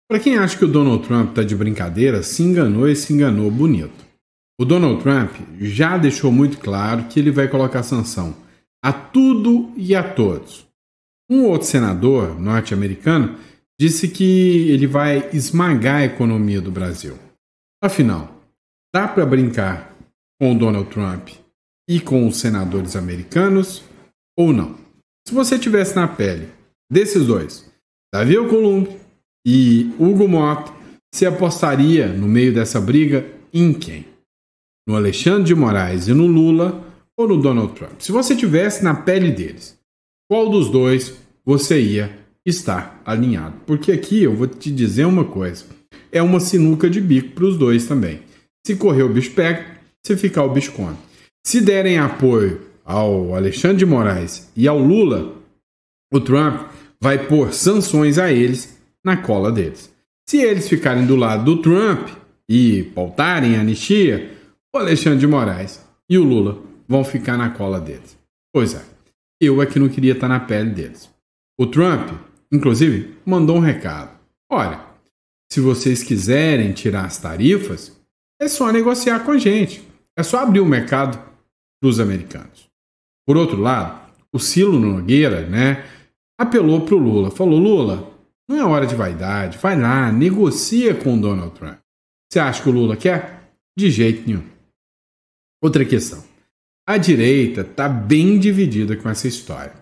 Para quem acha que o Donald Trump está de brincadeira, se enganou e se enganou bonito. O Donald Trump já deixou muito claro que ele vai colocar sanção a tudo e a todos. Um outro senador norte-americano disse que ele vai esmagar a economia do Brasil. Afinal, dá para brincar com o Donald Trump e com os senadores americanos ou não? Se você estivesse na pele desses dois, Davi Alcolumbre e Hugo Mota, você apostaria no meio dessa briga em quem? No Alexandre de Moraes e no Lula ou no Donald Trump? Se você estivesse na pele deles, qual dos dois você ia estar alinhado? Porque aqui eu vou te dizer uma coisa, é uma sinuca de bico para os dois também. Se correr o bicho pega, se ficar o bicho come. Se derem apoio ao Alexandre de Moraes e ao Lula, o Trump vai pôr sanções a eles na cola deles. Se eles ficarem do lado do Trump e pautarem a anistia, o Alexandre de Moraes e o Lula vão ficar na cola deles. Pois é, eu é que não queria estar na pele deles. O Trump, inclusive, mandou um recado. Olha, se vocês quiserem tirar as tarifas, é só negociar com a gente. É só abrir o mercado para os americanos. Por outro lado, o Ciro Nogueira, apelou para o Lula. Falou, Lula, não é hora de vaidade. Vai lá, negocia com o Donald Trump. Você acha que o Lula quer? De jeito nenhum. Outra questão. A direita está bem dividida com essa história.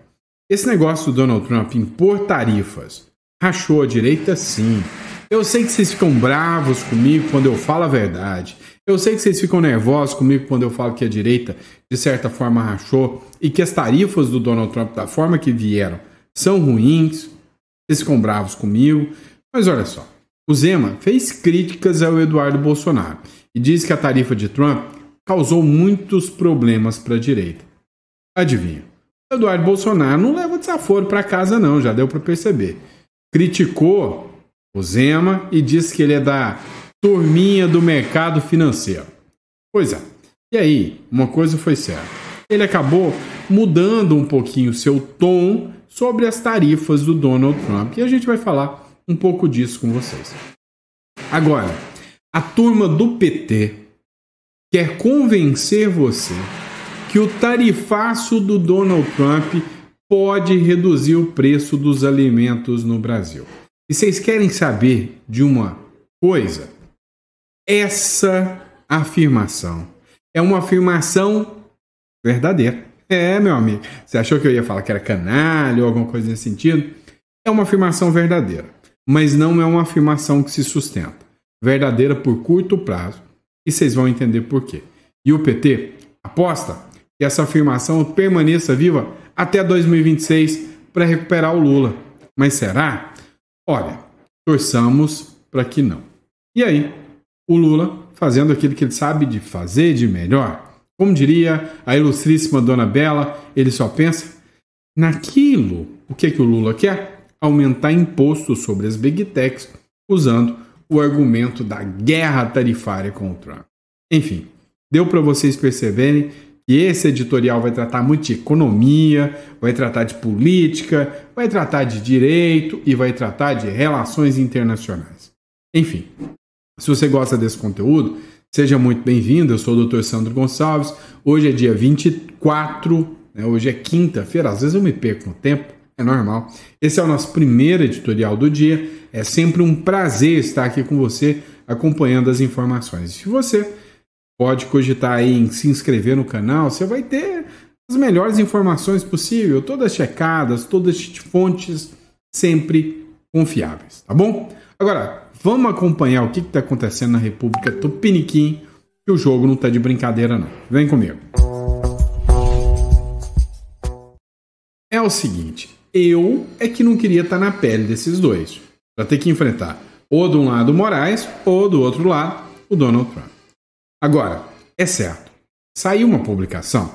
Esse negócio do Donald Trump impor tarifas rachou a direita, sim. Eu sei que vocês ficam bravos comigo quando eu falo a verdade. Eu sei que vocês ficam nervosos comigo quando eu falo que a direita, de certa forma, rachou e que as tarifas do Donald Trump, da forma que vieram, são ruins. Vocês ficam bravos comigo. Mas olha só, o Zema fez críticas ao Eduardo Bolsonaro e diz que a tarifa de Trump causou muitos problemas para a direita. Adivinha? O Eduardo Bolsonaro não leva desaforo para casa não, já deu para perceber. Criticou o Zema e disse que ele é da turminha do mercado financeiro. Pois é. E aí, uma coisa foi certa. Ele acabou mudando um pouquinho o seu tom sobre as tarifas do Donald Trump. E a gente vai falar um pouco disso com vocês. Agora, a turma do PT quer convencer você que o tarifaço do Donald Trump pode reduzir o preço dos alimentos no Brasil. E vocês querem saber de uma coisa? Essa afirmação é uma afirmação verdadeira. É, meu amigo. Você achou que eu ia falar que era canalha ou alguma coisa nesse sentido? É uma afirmação verdadeira, mas não é uma afirmação que se sustenta. Verdadeira por curto prazo. E vocês vão entender por quê. E o PT aposta que essa afirmação permaneça viva até 2026 para recuperar o Lula. Mas será? Olha, torçamos para que não. E aí, o Lula fazendo aquilo que ele sabe de fazer de melhor. Como diria a ilustríssima Dona Bela, ele só pensa naquilo. O que o Lula quer? Aumentar imposto sobre as Big Techs, usando o argumento da guerra tarifária com o Trump. Enfim, deu para vocês perceberem que esse editorial vai tratar muito de economia, vai tratar de política, vai tratar de direito e vai tratar de relações internacionais. Enfim, se você gosta desse conteúdo, seja muito bem-vindo. Eu sou o Dr. Sandro Gonçalves. Hoje é dia 24, hoje é quinta-feira. Às vezes eu me perco no tempo, é normal. Esse é o nosso primeiro editorial do dia. É sempre um prazer estar aqui com você, acompanhando as informações. Se você pode cogitar aí em se inscrever no canal, você vai ter as melhores informações possíveis, todas checadas, todas de fontes sempre confiáveis, tá bom? Agora, vamos acompanhar o que está acontecendo na República Tupiniquim, que o jogo não está de brincadeira não. Vem comigo. É o seguinte, eu é que não queria estar na pele desses dois, para ter que enfrentar ou de um lado o Moraes ou do outro lado o Donald Trump. Agora, é certo, saiu uma publicação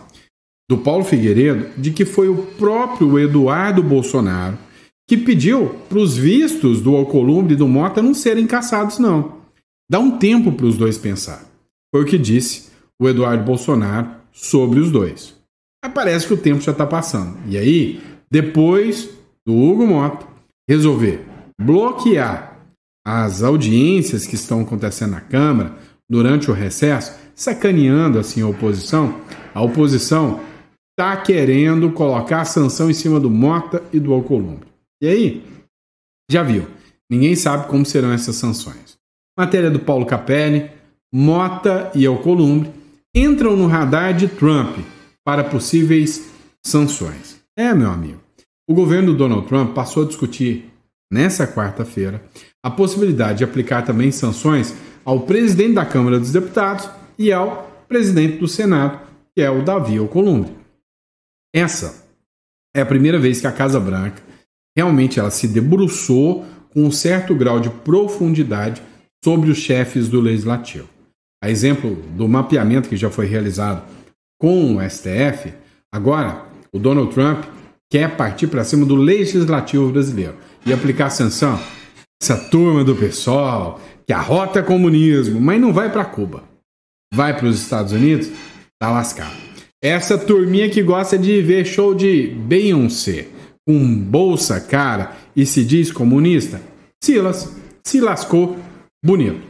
do Paulo Figueiredo de que foi o próprio Eduardo Bolsonaro que pediu para os vistos do Alcolumbre e do Mota não serem cassados, não. Dá um tempo para os dois pensar. Foi o que disse o Eduardo Bolsonaro sobre os dois. Mas parece que o tempo já está passando. E aí, depois do Hugo Mota resolver bloquear as audiências que estão acontecendo na Câmara durante o recesso, sacaneando assim a oposição está querendo colocar a sanção em cima do Mota e do Alcolumbre. E aí, já viu, ninguém sabe como serão essas sanções. Matéria do Paulo Capelli: Mota e Alcolumbre entram no radar de Trump para possíveis sanções. Meu amigo, o governo do Donald Trump passou a discutir nessa quarta-feira a possibilidade de aplicar também sanções ao presidente da Câmara dos Deputados e ao presidente do Senado, que é o Davi Alcolumbre. Essa é a primeira vez que a Casa Branca realmente ela se debruçou com um certo grau de profundidade sobre os chefes do Legislativo. A exemplo do mapeamento que já foi realizado com o STF, agora o Donald Trump quer partir para cima do Legislativo brasileiro e aplicar sanção. Essa turma do PSOL que arrota comunismo, mas não vai para Cuba. Vai para os Estados Unidos, tá lascado. Essa turminha que gosta de ver show de Beyoncé com bolsa cara e se diz comunista, se lascou bonito.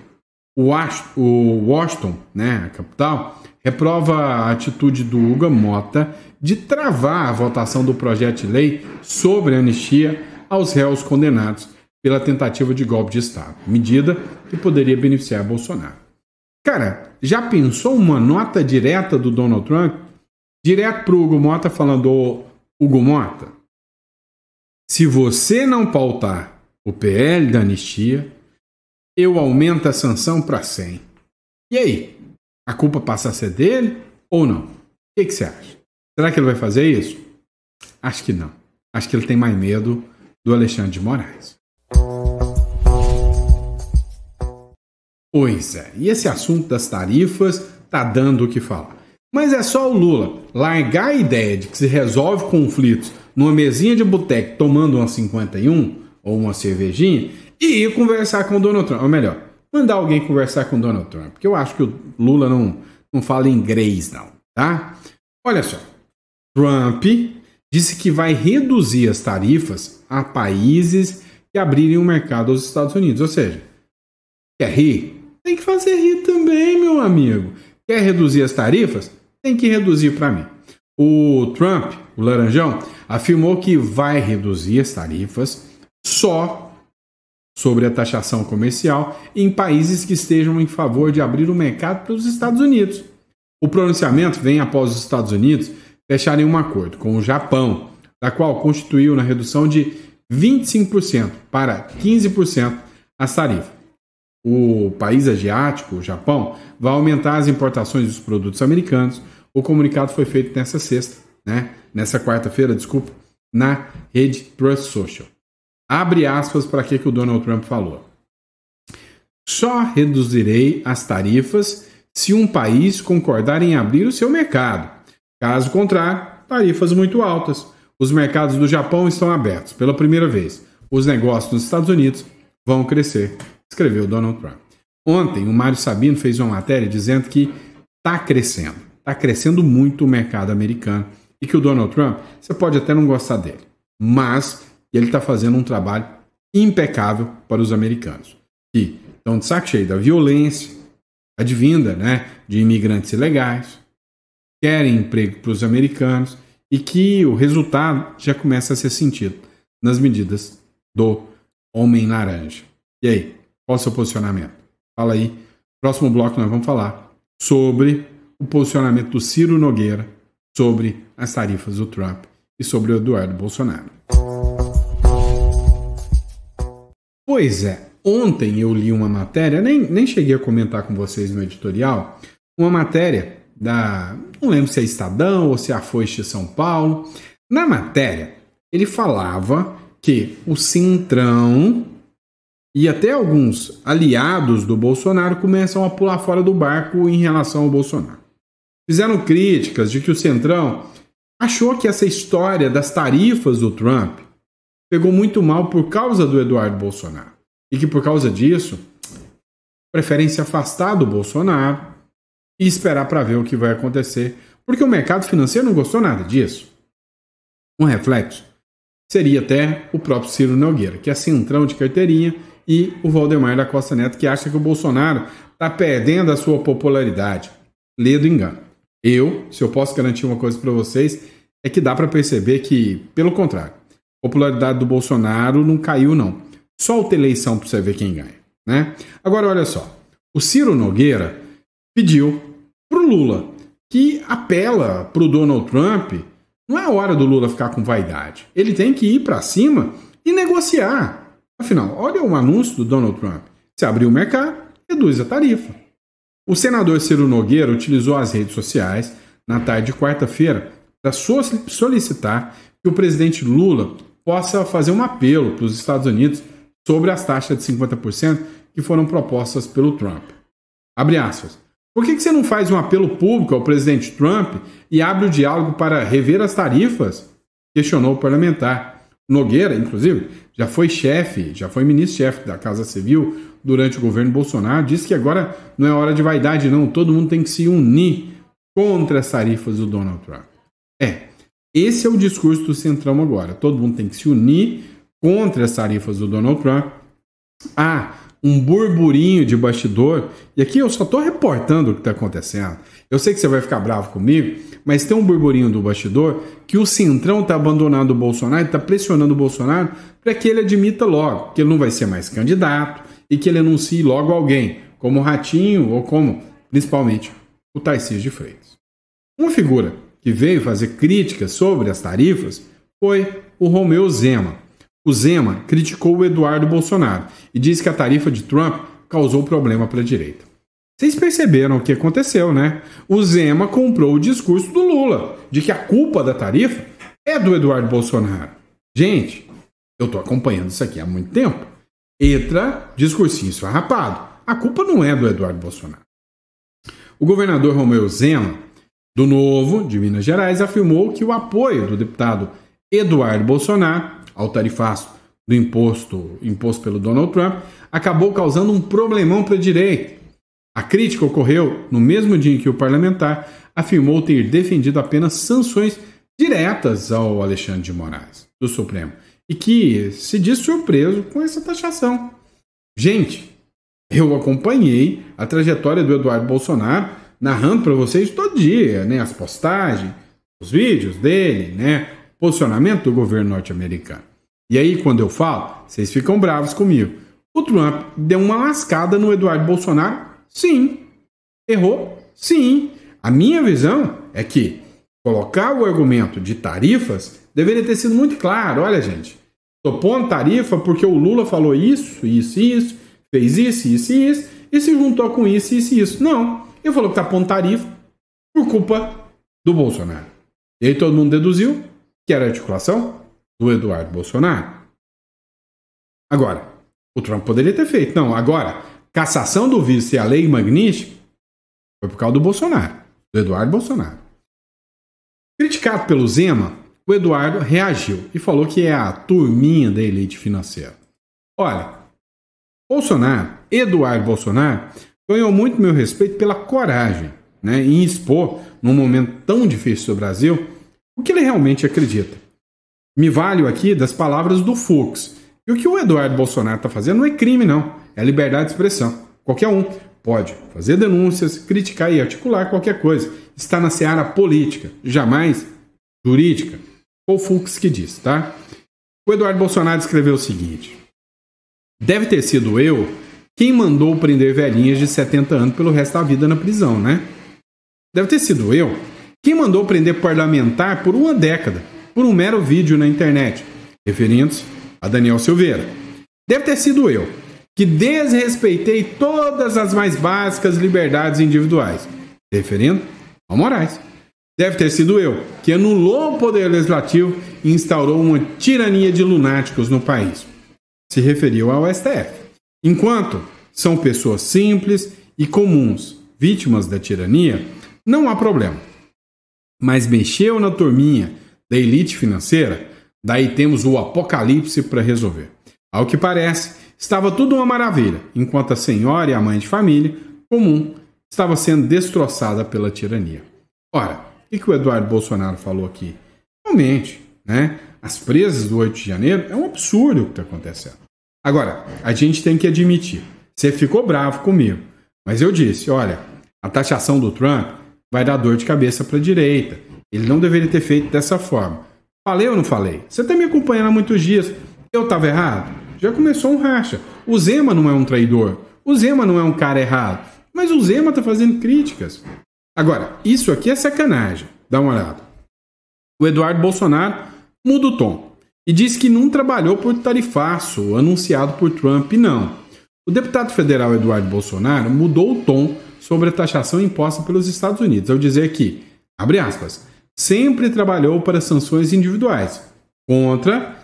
O Washington, né, a capital, reprova a atitude do Hugo Mota de travar a votação do projeto de lei sobre anistia aos réus condenados pela tentativa de golpe de Estado, medida que poderia beneficiar Bolsonaro. Cara, já pensou uma nota direta do Donald Trump? Direto pro Hugo Mota falando: Hugo Mota, se você não pautar o PL da anistia, eu aumento a sanção para 100. E aí? A culpa passa a ser dele ou não? O que você acha? Será que ele vai fazer isso? Acho que não. Acho que ele tem mais medo do Alexandre de Moraes. Pois é, e esse assunto das tarifas tá dando o que falar. Mas é só o Lula largar a ideia de que se resolve conflitos numa mesinha de boteco tomando uma 51 ou uma cervejinha e ir conversar com o Donald Trump. Ou melhor, mandar alguém conversar com o Donald Trump, porque eu acho que o Lula não fala inglês não, tá? Olha só, Trump disse que vai reduzir as tarifas a países que abrirem o mercado aos Estados Unidos. Ou seja, quer rir? Tem que fazer rir também, meu amigo. Quer reduzir as tarifas? Tem que reduzir para mim. O Trump, o laranjão, afirmou que vai reduzir as tarifas só sobre a taxação comercial em países que estejam em favor de abrir o mercado para os Estados Unidos. O pronunciamento vem após os Estados Unidos fecharem um acordo com o Japão, da qual constituiu na redução de 25% para 15% as tarifas. O país asiático, o Japão, vai aumentar as importações dos produtos americanos. O comunicado foi feito nessa quarta-feira, na rede Trust Social. Abre aspas para que o Donald Trump falou. Só reduzirei as tarifas se um país concordar em abrir o seu mercado. Caso contrário, tarifas muito altas. Os mercados do Japão estão abertos pela primeira vez. Os negócios nos Estados Unidos vão crescer, escreveu Donald Trump. Ontem, o Mário Sabino fez uma matéria dizendo que está crescendo muito o mercado americano e que o Donald Trump, você pode até não gostar dele, mas ele está fazendo um trabalho impecável para os americanos, que estão de saco cheio da violência advinda de imigrantes ilegais, querem emprego para os americanos e que o resultado já começa a ser sentido nas medidas do Homem Laranja. E aí, qual é o seu posicionamento? Fala aí. Próximo bloco nós vamos falar sobre o posicionamento do Ciro Nogueira sobre as tarifas do Trump e sobre o Eduardo Bolsonaro. Pois é, ontem eu li uma matéria, nem cheguei a comentar com vocês no editorial, uma matéria não lembro se é Estadão ou se é a Folha de São Paulo. Na matéria, ele falava que o Centrão e até alguns aliados do Bolsonaro começam a pular fora do barco em relação ao Bolsonaro. Fizeram críticas de que o Centrão achou que essa história das tarifas do Trump pegou muito mal por causa do Eduardo Bolsonaro. E que por causa disso, preferem se afastar do Bolsonaro e esperar para ver o que vai acontecer, porque o mercado financeiro não gostou nada disso. Um reflexo seria até o próprio Ciro Nogueira, que é centrão de carteirinha e o Valdemar da Costa Neto, que acha que o Bolsonaro está perdendo a sua popularidade. Lê do engano. Se eu posso garantir uma coisa para vocês, é que dá para perceber que, pelo contrário, a popularidade do Bolsonaro não caiu, não. Só outra eleição para você ver quem ganha, né? Agora, olha só. O Ciro Nogueira pediu para o Lula, que apela para o Donald Trump. Não é hora do Lula ficar com vaidade. Ele tem que ir para cima e negociar. Afinal, olha o anúncio do Donald Trump. Se abrir o mercado, reduz a tarifa. O senador Ciro Nogueira utilizou as redes sociais na tarde de quarta-feira para solicitar que o presidente Lula possa fazer um apelo para os Estados Unidos sobre as taxas de 50% que foram propostas pelo Trump. Abre aspas. Por que você não faz um apelo público ao presidente Trump e abre o diálogo para rever as tarifas? Questionou o parlamentar. Nogueira, inclusive, já foi ministro-chefe da Casa Civil durante o governo Bolsonaro, disse que agora não é hora de vaidade, não. Todo mundo tem que se unir contra as tarifas do Donald Trump. Esse é o discurso do Centrão agora. Todo mundo tem que se unir contra as tarifas do Donald Trump. Um burburinho de bastidor, e aqui eu só estou reportando o que está acontecendo. Eu sei que você vai ficar bravo comigo, mas tem um burburinho do bastidor que o Centrão está abandonando o Bolsonaro, está pressionando o Bolsonaro para que ele admita logo que ele não vai ser mais candidato e que ele anuncie logo alguém, como o Ratinho ou como, principalmente, o Tarcísio de Freitas. Uma figura que veio fazer críticas sobre as tarifas foi o Romeu Zema. O Zema criticou o Eduardo Bolsonaro e disse que a tarifa de Trump causou problema para a direita. Vocês perceberam o que aconteceu, né? O Zema comprou o discurso do Lula, de que a culpa da tarifa é do Eduardo Bolsonaro. Gente, eu estou acompanhando isso aqui há muito tempo. Entra discursinho esfarrapado. A culpa não é do Eduardo Bolsonaro. O governador Romeu Zema, do Novo, de Minas Gerais, afirmou que o apoio do deputado Eduardo Bolsonaro ao tarifaço do imposto pelo Donald Trump, acabou causando um problemão para a direita. A crítica ocorreu no mesmo dia em que o parlamentar afirmou ter defendido apenas sanções diretas ao Alexandre de Moraes, do Supremo, e que se diz surpreso com essa taxação. Gente, eu acompanhei a trajetória do Eduardo Bolsonaro, narrando para vocês todo dia, né, as postagens, os vídeos dele, né, o posicionamento do governo norte-americano. E aí, quando eu falo, vocês ficam bravos comigo. O Trump deu uma lascada no Eduardo Bolsonaro? Sim. Errou? Sim. A minha visão é que colocar o argumento de tarifas deveria ter sido muito claro. Olha, gente, estou pondo tarifa porque o Lula falou isso, isso e isso, fez isso, isso e isso, e se juntou com isso, isso e isso. Não. Ele falou que está pondo tarifa por culpa do Bolsonaro. E aí todo mundo deduziu que era a articulação do Eduardo Bolsonaro. Agora, o Trump poderia ter feito. Não, agora, cassação do vice e a lei magnífica foi por causa do Bolsonaro, do Eduardo Bolsonaro. Criticado pelo Zema, o Eduardo reagiu e falou que é a turminha da elite financeira. Olha, Eduardo Bolsonaro, ganhou muito meu respeito pela coragem, né, em expor, num momento tão difícil do Brasil, o que ele realmente acredita. Me valho aqui das palavras do Fux. E o que o Eduardo Bolsonaro está fazendo não é crime, não. É liberdade de expressão. Qualquer um pode fazer denúncias, criticar e articular qualquer coisa. Está na seara política, jamais jurídica. Foi o Fux que disse, tá? O Eduardo Bolsonaro escreveu o seguinte: deve ter sido eu quem mandou prender velhinhas de 70 anos pelo resto da vida na prisão, né? Deve ter sido eu quem mandou prender parlamentar por uma década, por um mero vídeo na internet, referindo-se a Daniel Silveira. Deve ter sido eu que desrespeitei todas as mais básicas liberdades individuais, referindo ao Moraes. Deve ter sido eu que anulou o poder legislativo e instaurou uma tirania de lunáticos no país. Se referiu ao STF. Enquanto são pessoas simples e comuns, vítimas da tirania, não há problema. Mas mexeu na turminha da elite financeira, daí temos o apocalipse para resolver. Ao que parece, estava tudo uma maravilha, enquanto a senhora e a mãe de família comum estava sendo destroçada pela tirania. Ora, o que o Eduardo Bolsonaro falou aqui? Realmente, né? As presas do 8 de janeiro é um absurdo o que está acontecendo. Agora, a gente tem que admitir, você ficou bravo comigo, mas eu disse, olha, a taxação do Trump vai dar dor de cabeça para a direita. Ele não deveria ter feito dessa forma. Falei ou não falei? Você está me acompanhando há muitos dias. Eu estava errado? Já começou um racha. O Zema não é um traidor. O Zema não é um cara errado. Mas o Zema está fazendo críticas. Agora, isso aqui é sacanagem. Dá uma olhada. O Eduardo Bolsonaro muda o tom e diz que não trabalhou por tarifaço anunciado por Trump, não. O deputado federal Eduardo Bolsonaro mudou o tom sobre a taxação imposta pelos Estados Unidos, ao dizer que, abre aspas, sempre trabalhou para sanções individuais contra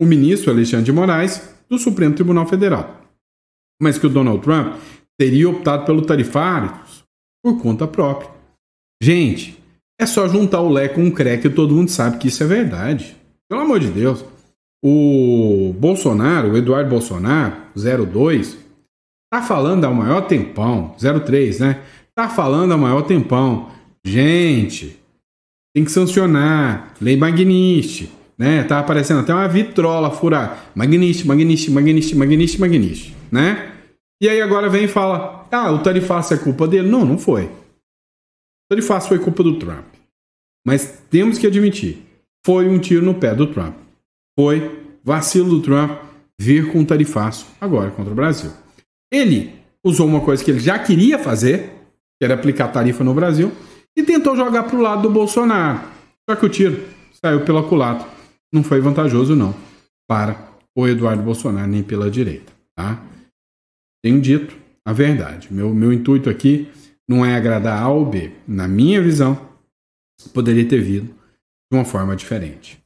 o ministro Alexandre de Moraes do Supremo Tribunal Federal, mas que o Donald Trump teria optado pelo tarifário por conta própria. Gente, é só juntar o Lé com o Cré que todo mundo sabe que isso é verdade. Pelo amor de Deus. O Bolsonaro, o Eduardo Bolsonaro, 02, tá falando há o maior tempão, 03, né? Tá falando há o maior tempão. Gente, tem que sancionar. Lei Magnitsky, né? Tá aparecendo até uma vitrola furada. Magnitsky, né? E aí agora vem e fala, o tarifaço é culpa dele. Não, não foi. O tarifaço foi culpa do Trump. Mas temos que admitir, foi um tiro no pé do Trump. Foi vacilo do Trump vir com um tarifaço agora contra o Brasil. Ele usou uma coisa que ele já queria fazer, que era aplicar tarifa no Brasil, e tentou jogar para o lado do Bolsonaro. Só que o tiro saiu pela culatra. Não foi vantajoso, não, para o Eduardo Bolsonaro, nem pela direita. Tá? Tenho dito a verdade. Meu intuito aqui não é agradar A ou B. Na minha visão, poderia ter vindo de uma forma diferente.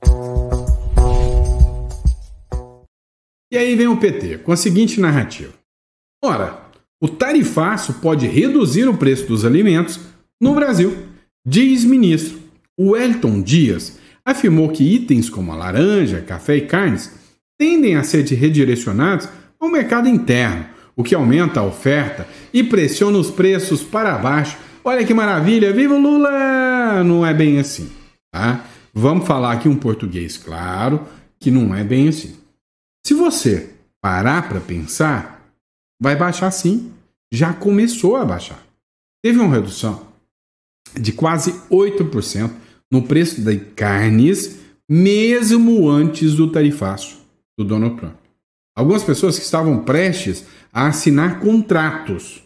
E aí vem o PT com a seguinte narrativa. Ora, o tarifaço pode reduzir o preço dos alimentos no Brasil, diz ministro. O Wellington Dias afirmou que itens como a laranja, café e carnes tendem a ser redirecionados ao mercado interno, o que aumenta a oferta e pressiona os preços para baixo. Olha que maravilha, viva o Lula! Não é bem assim, tá? Vamos falar aqui um português claro, que não é bem assim. Se você parar para pensar, vai baixar sim. Já começou a baixar. Teve uma redução de quase 8% no preço das carnes, mesmo antes do tarifaço do Donald Trump. Algumas pessoas que estavam prestes a assinar contratos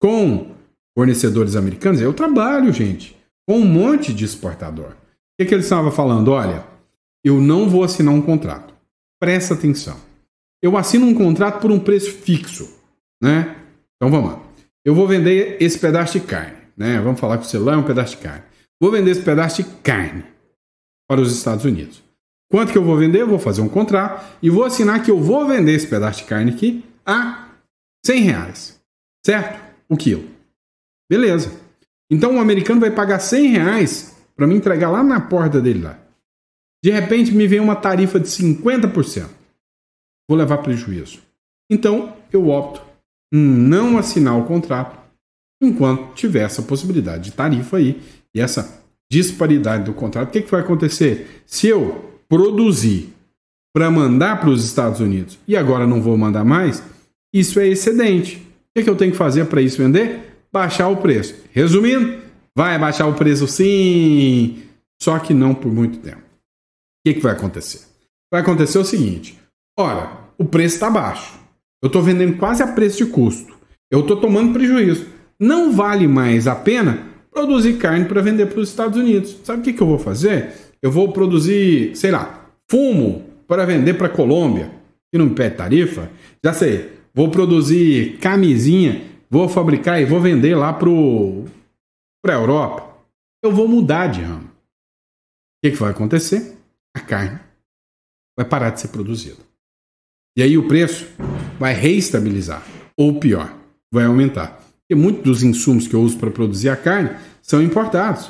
com fornecedores americanos, eu trabalho, gente, com um monte de exportador. O que eles estavam falando? Olha, eu não vou assinar um contrato. Presta atenção. Eu assino um contrato por um preço fixo, né? Então vamos lá. Eu vou vender esse pedaço de carne, né? Vamos falar que o celular é um pedaço de carne. Vou vender esse pedaço de carne para os Estados Unidos. Quanto que eu vou vender? Eu vou fazer um contrato e vou assinar que eu vou vender esse pedaço de carne aqui a R$100, certo? O quilo. Beleza. Então o americano vai pagar R$100 para me entregar lá na porta dele lá. De repente me vem uma tarifa de 50%. Vou levar prejuízo. Então eu opto em não assinar o contrato enquanto tiver essa possibilidade de tarifa aí e essa disparidade do contrato. O que vai acontecer? Se eu produzir para mandar para os Estados Unidos e agora não vou mandar mais, isso é excedente. O que eu tenho que fazer para isso vender? Baixar o preço. Resumindo, vai baixar o preço sim, só que não por muito tempo. O que vai acontecer? Vai acontecer o seguinte, ora, o preço está baixo, eu estou vendendo quase a preço de custo, eu estou tomando prejuízo, não vale mais a pena produzir carne para vender para os Estados Unidos. Sabe o que eu vou fazer? Eu vou produzir, sei lá, fumo para vender para a Colômbia, que não me pede tarifa, já sei, vou produzir camisinha, vou fabricar e vou vender lá para a Europa. Eu vou mudar de ramo. O que vai acontecer? A carne vai parar de ser produzida. E aí o preço vai reestabilizar. Ou pior, vai aumentar. Porque muitos dos insumos que eu uso para produzir a carne são importados.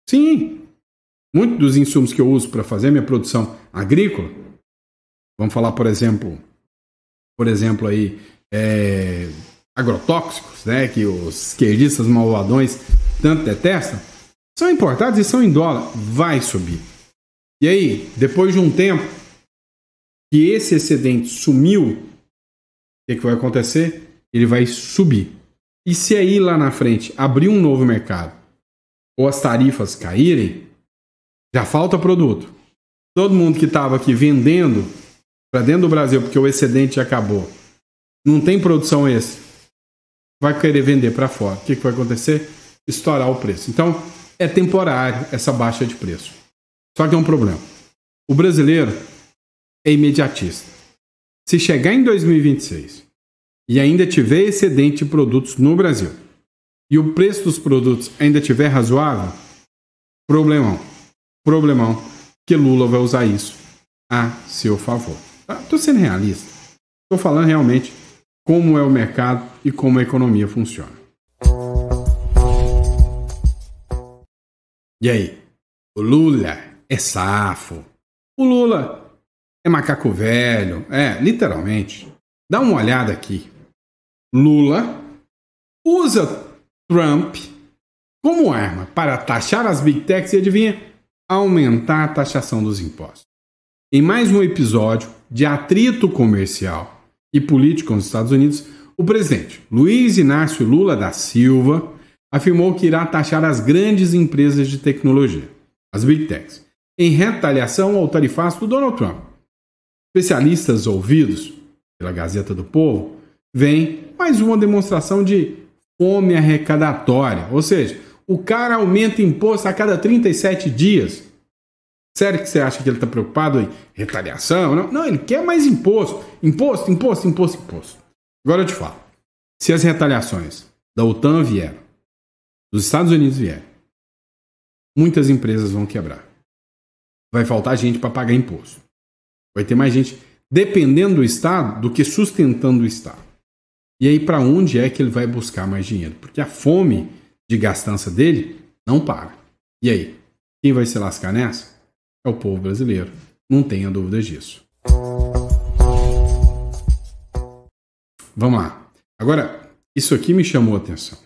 Sim, muitos dos insumos que eu uso para fazer minha produção agrícola, vamos falar, por exemplo aí, agrotóxicos, né, que os esquerdistas malvadões tanto detestam, são importados e são em dólar. Vai subir. E aí, depois de um tempo, o que esse excedente sumiu, o que vai acontecer? Ele vai subir. E se aí lá na frente abrir um novo mercado ou as tarifas caírem, já falta produto. Todo mundo que estava aqui vendendo para dentro do Brasil porque o excedente já acabou, não tem produção extra, vai querer vender para fora. O que vai acontecer? Estourar o preço. Então, é temporário essa baixa de preço. Só que é um problema. O brasileiro é imediatista. Se chegar em 2026 e ainda tiver excedente de produtos no Brasil e o preço dos produtos ainda tiver razoável, problemão, que Lula vai usar isso a seu favor. Estou sendo realista. Estou falando realmente como é o mercado e como a economia funciona. E aí? O Lula é safo. O Lula é macaco velho. Literalmente. Dá uma olhada aqui. Lula usa Trump como arma para taxar as Big Techs e, adivinha, aumentar a taxação dos impostos. Em mais um episódio de atrito comercial e político nos Estados Unidos, o presidente Luiz Inácio Lula da Silva afirmou que irá taxar as grandes empresas de tecnologia, as Big Techs, em retaliação ao tarifaço do Donald Trump. Especialistas ouvidos pela Gazeta do Povo veem mais uma demonstração de fome arrecadatória, ou seja, o cara aumenta imposto a cada 37 dias. Sério que você acha que ele está preocupado em retaliação? Não, ele quer mais imposto. Imposto. Agora eu te falo. Se as retaliações da OTAN vieram, dos Estados Unidos vieram, muitas empresas vão quebrar. Vai faltar gente para pagar imposto. Vai ter mais gente dependendo do Estado do que sustentando o Estado. E aí para onde é que ele vai buscar mais dinheiro? Porque a fome de gastança dele não para. E aí? Quem vai se lascar nessa? É o povo brasileiro. Não tenha dúvidas disso. Vamos lá. Agora, isso aqui me chamou a atenção.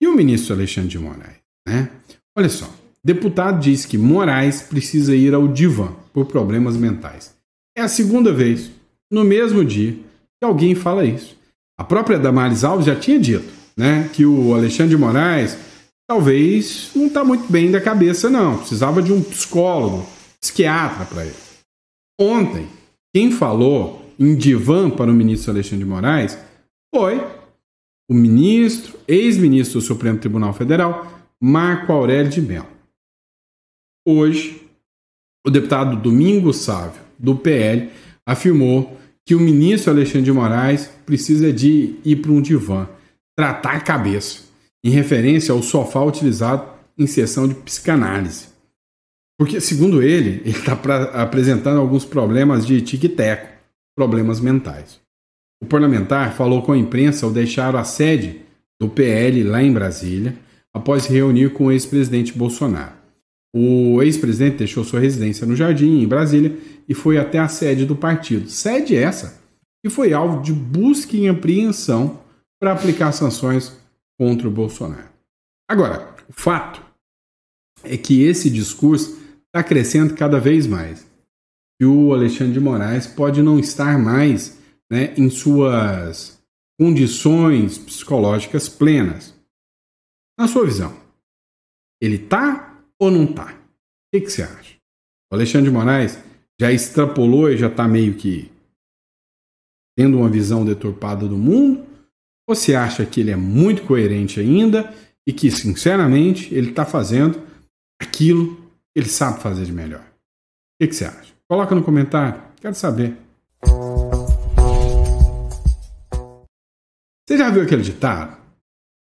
E o ministro Alexandre de Moraes, né? Olha só. Deputado diz que Moraes precisa ir ao divã por problemas mentais. É a segunda vez, no mesmo dia, que alguém fala isso. A própria Damares Alves já tinha dito, né, que o Alexandre de Moraes talvez não está muito bem da cabeça, não. Precisava de um psicólogo, psiquiatra para ele. Ontem, quem falou em divã para o ministro Alexandre de Moraes foi o ministro, ex-ministro do Supremo Tribunal Federal, Marco Aurélio de Mello. Hoje, o deputado Domingos Sávio, do PL, afirmou que o ministro Alexandre de Moraes precisa de ir para um divã, tratar a cabeça, em referência ao sofá utilizado em sessão de psicanálise. Porque, segundo ele está apresentando alguns problemas de tic-teco, problemas mentais. O parlamentar falou com a imprensa ao deixar a sede do PL lá em Brasília, após se reunir com o ex-presidente Bolsonaro. O ex-presidente deixou sua residência no Jardim, em Brasília, e foi até a sede do partido. Sede essa que foi alvo de busca e apreensão para aplicar sanções contra o Bolsonaro. Agora, o fato é que esse discurso está crescendo cada vez mais. E o Alexandre de Moraes pode não estar mais, né, em suas condições psicológicas plenas. Na sua visão, ele está ou não está? O que você acha? O Alexandre de Moraes já extrapolou e já está meio que tendo uma visão deturpada do mundo? Ou você acha que ele é muito coerente ainda e que, sinceramente, ele está fazendo aquilo que ele sabe fazer de melhor? O que você acha? Coloca no comentário, quero saber. Você já viu aquele ditado?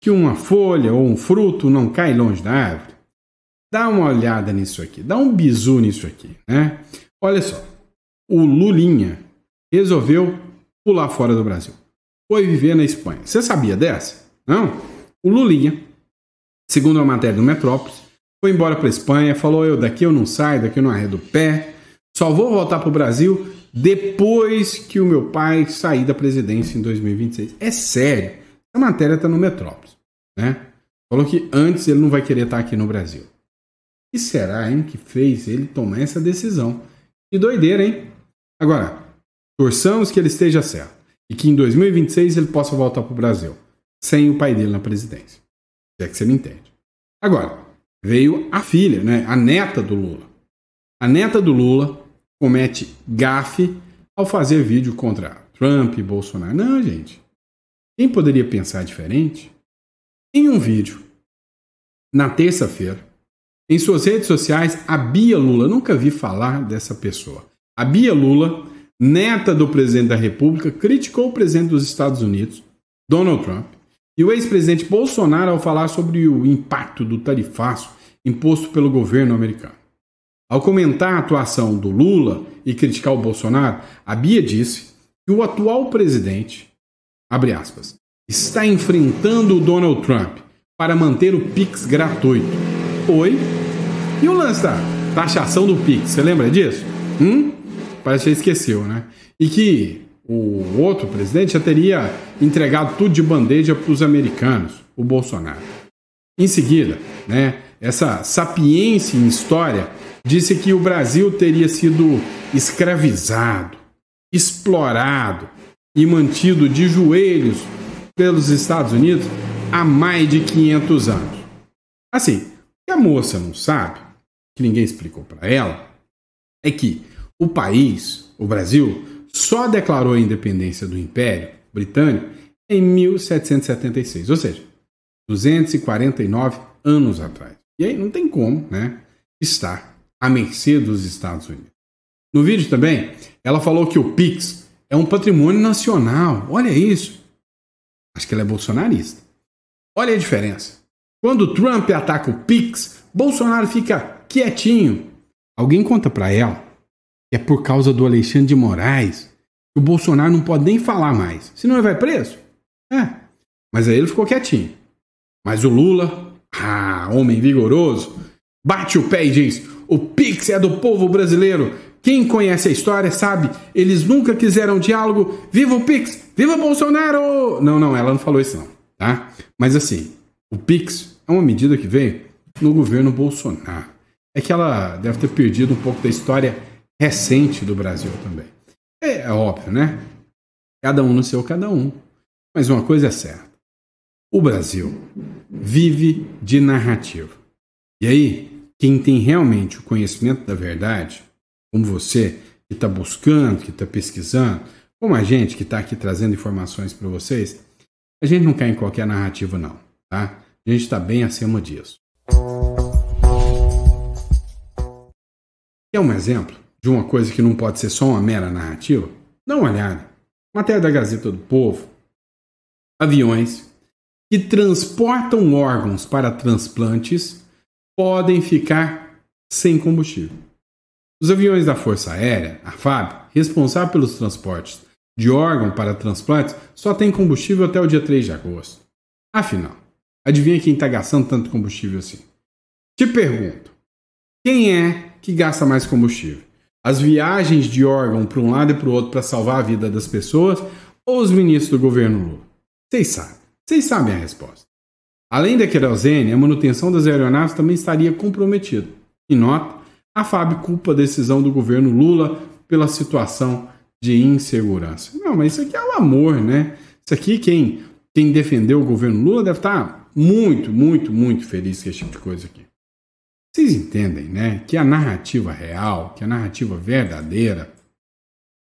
Que uma folha ou um fruto não cai longe da árvore? Dá uma olhada nisso aqui, dá um bizu nisso aqui, né? Olha só, o Lulinha resolveu pular fora do Brasil. Foi viver na Espanha. Você sabia dessa? Não? O Lulinha, segundo a matéria do Metrópolis, foi embora para a Espanha, falou, daqui eu não saio, daqui eu não arredo o pé, só vou voltar para o Brasil depois que o meu pai sair da presidência em 2026. É sério, a matéria está no Metrópolis, né? Falou que antes ele não vai querer estar aqui no Brasil. O que será, hein, que fez ele tomar essa decisão? Que doideira, hein? Agora, Torçamos que ele esteja certo e que em 2026 ele possa voltar para o Brasil, sem o pai dele na presidência. Se é que você me entende. Agora, veio a filha, né? A neta do Lula. A neta do Lula comete gafe ao fazer vídeo contra Trump e Bolsonaro. Não, gente. Quem poderia pensar diferente? Em um vídeo, na terça-feira, em suas redes sociais, a Bia Lula, nunca vi falar dessa pessoa. A Bia Lula, neta do presidente da República, criticou o presidente dos Estados Unidos, Donald Trump, e o ex-presidente Bolsonaro ao falar sobre o impacto do tarifaço imposto pelo governo americano. Ao comentar a atuação do Lula e criticar o Bolsonaro, a Bia disse que o atual presidente, abre aspas, está enfrentando o Donald Trump para manter o Pix gratuito. Oi? E o lance da taxação do Pix, você lembra disso? Parece que você esqueceu, né? E que o outro presidente já teria entregado tudo de bandeja para os americanos, o Bolsonaro. Em seguida, né, essa sapiência em história disse que o Brasil teria sido escravizado, explorado e mantido de joelhos pelos Estados Unidos há mais de 500 anos. Assim, o que a moça não sabe, que ninguém explicou para ela, é que o país, o Brasil, só declarou a independência do Império Britânico em 1776, ou seja, 249 anos atrás. E aí não tem como, né, estar à mercê dos Estados Unidos. No vídeo também, ela falou que o Pix é um patrimônio nacional. Olha isso. Acho que ela é bolsonarista. Olha a diferença. Quando Trump ataca o Pix, Bolsonaro fica quietinho. Alguém conta para ela que é por causa do Alexandre de Moraes que o Bolsonaro não pode nem falar mais. Senão ele vai preso. Mas aí ele ficou quietinho. Mas o Lula, homem vigoroso, bate o pé e diz: o Pix é do povo brasileiro. Quem conhece a história sabe, eles nunca quiseram diálogo. Viva o Pix! Viva Bolsonaro! Não, ela não falou isso não, tá? Mas assim, o Pix é uma medida que veio no governo Bolsonaro. É que ela deve ter perdido um pouco da história recente do Brasil também. É óbvio, né? Cada um no seu cada um. Mas uma coisa é certa. O Brasil vive de narrativa. E aí, quem tem realmente o conhecimento da verdade, como você, que está buscando, que está pesquisando, como a gente que está aqui trazendo informações para vocês, a gente não cai em qualquer narrativa não, tá? A gente está bem acima disso. Quer um exemplo de uma coisa que não pode ser só uma mera narrativa? Dá uma olhada. Matéria da Gazeta do Povo. Aviões que transportam órgãos para transplantes podem ficar sem combustível. Os aviões da Força Aérea, a FAB, responsável pelos transportes de órgão para transplantes, só tem combustível até o dia 3 de agosto. Afinal, adivinha quem está gastando tanto combustível assim? Te pergunto, quem é que gasta mais combustível? As viagens de órgão para um lado e para o outro para salvar a vida das pessoas ou os ministros do governo Lula? Vocês sabem a resposta. Além da querosene, a manutenção das aeronaves também estaria comprometida. E nota, a FAB culpa a decisão do governo Lula pela situação de insegurança. Não, mas isso aqui é o amor, né? Isso aqui, quem defendeu o governo Lula deve estar muito, muito, muito feliz com esse tipo de coisa aqui. Vocês entendem, né? Que a narrativa real, que a narrativa verdadeira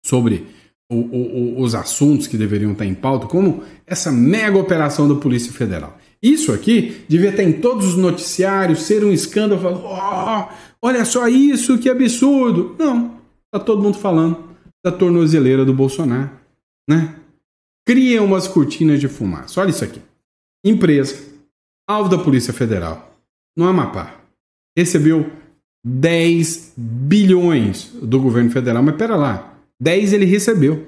sobre os assuntos que deveriam estar em pauta, como essa mega operação da Polícia Federal. Isso aqui devia estar em todos os noticiários, ser um escândalo, falando, olha só isso, que absurdo. Não, está todo mundo falando da tornozeleira do Bolsonaro, né? Cria umas cortinas de fumaça. Olha isso aqui. Empresa, alvo da Polícia Federal, no Amapá, recebeu 10 bilhões do governo federal, mas pera lá, 10 ele recebeu.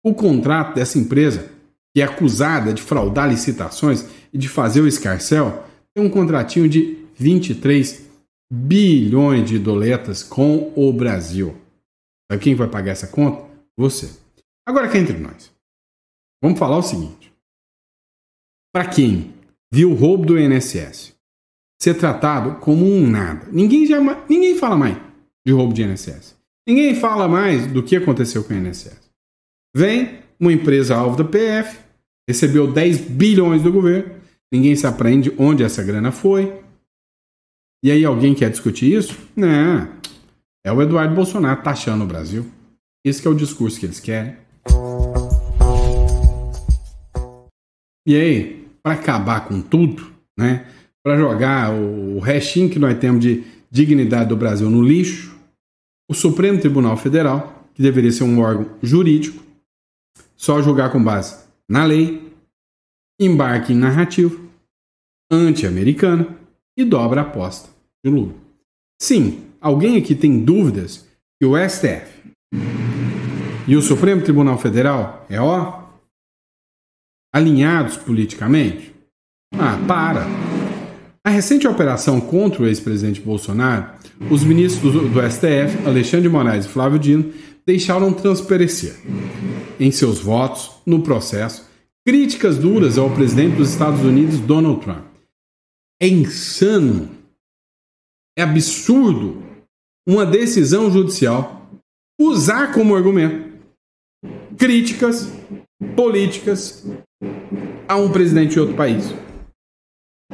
O contrato dessa empresa, que é acusada de fraudar licitações e de fazer o escarcéu, tem um contratinho de 23 bilhões de doletas com o Brasil. Sabe quem vai pagar essa conta? Você. Agora cá entre nós. Vamos falar o seguinte. Para quem viu o roubo do INSS ser tratado como um nada, ninguém fala mais de roubo de INSS. Ninguém fala mais do que aconteceu com o INSS. Vem uma empresa alvo da PF, recebeu 10 bilhões do governo, ninguém se aprende onde essa grana foi. E aí alguém quer discutir isso? Não. É o Eduardo Bolsonaro taxando o Brasil. Esse que é o discurso que eles querem. E aí, para acabar com tudo, né? Para jogar o restinho que nós temos de dignidade do Brasil no lixo, o Supremo Tribunal Federal, que deveria ser um órgão jurídico, só julgar com base na lei, embarque em narrativa anti-americana e dobra a aposta de Lula. Sim, alguém aqui tem dúvidas que o STF e o Supremo Tribunal Federal alinhados politicamente? Para! A recente operação contra o ex-presidente Bolsonaro, os ministros do STF, Alexandre de Moraes e Flávio Dino, deixaram transparecer em seus votos no processo críticas duras ao presidente dos Estados Unidos, Donald Trump. É insano, é absurdo uma decisão judicial usar como argumento críticas políticas a um presidente de outro país.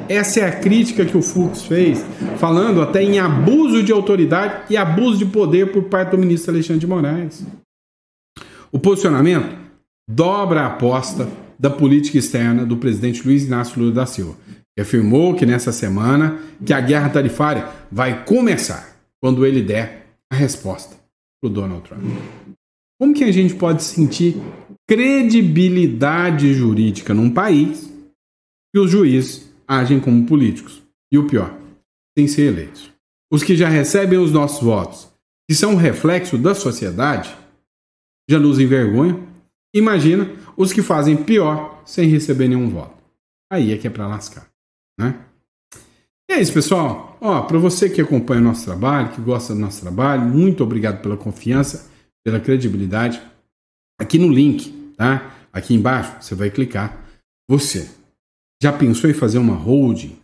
Essa é a crítica que o Fux fez, falando até em abuso de autoridade e abuso de poder por parte do ministro Alexandre de Moraes. O posicionamento dobra a aposta da política externa do presidente Luiz Inácio Lula da Silva, que afirmou que nessa semana que a guerra tarifária vai começar quando ele der a resposta para o Donald Trump. Como que a gente pode sentir credibilidade jurídica num país que os juízes agem como políticos? E o pior, sem ser eleitos. Os que já recebem os nossos votos, que são um reflexo da sociedade, já nos envergonham. Imagina os que fazem pior sem receber nenhum voto. Aí é que é para lascar, né? E é isso, pessoal. Para você que acompanha o nosso trabalho, que gosta do nosso trabalho, muito obrigado pela confiança, pela credibilidade. Aqui no link, tá? Aqui embaixo, você vai clicar. Você já pensou em fazer uma holding?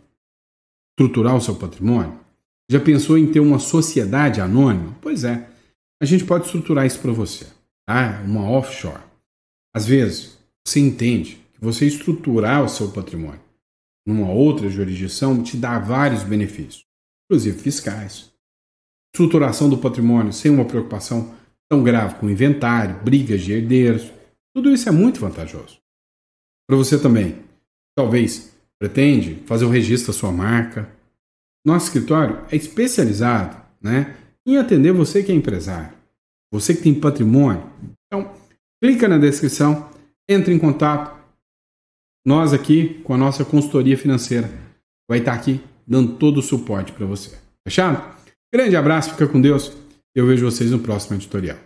Estruturar o seu patrimônio? Já pensou em ter uma sociedade anônima? Pois é, a gente pode estruturar isso para você, tá? Uma offshore. Às vezes, você entende que você estruturar o seu patrimônio numa outra jurisdição te dá vários benefícios, inclusive fiscais. Estruturação do patrimônio sem uma preocupação tão grave com inventário, brigas de herdeiros, tudo isso é muito vantajoso. Para você também, talvez pretende fazer o registro da sua marca. Nosso escritório é especializado, né, em atender você que é empresário, você que tem patrimônio. Então, clica na descrição, entre em contato. Nós aqui, com a nossa consultoria financeira, vai estar aqui dando todo o suporte para você. Fechado? Grande abraço, fica com Deus. Eu vejo vocês no próximo editorial.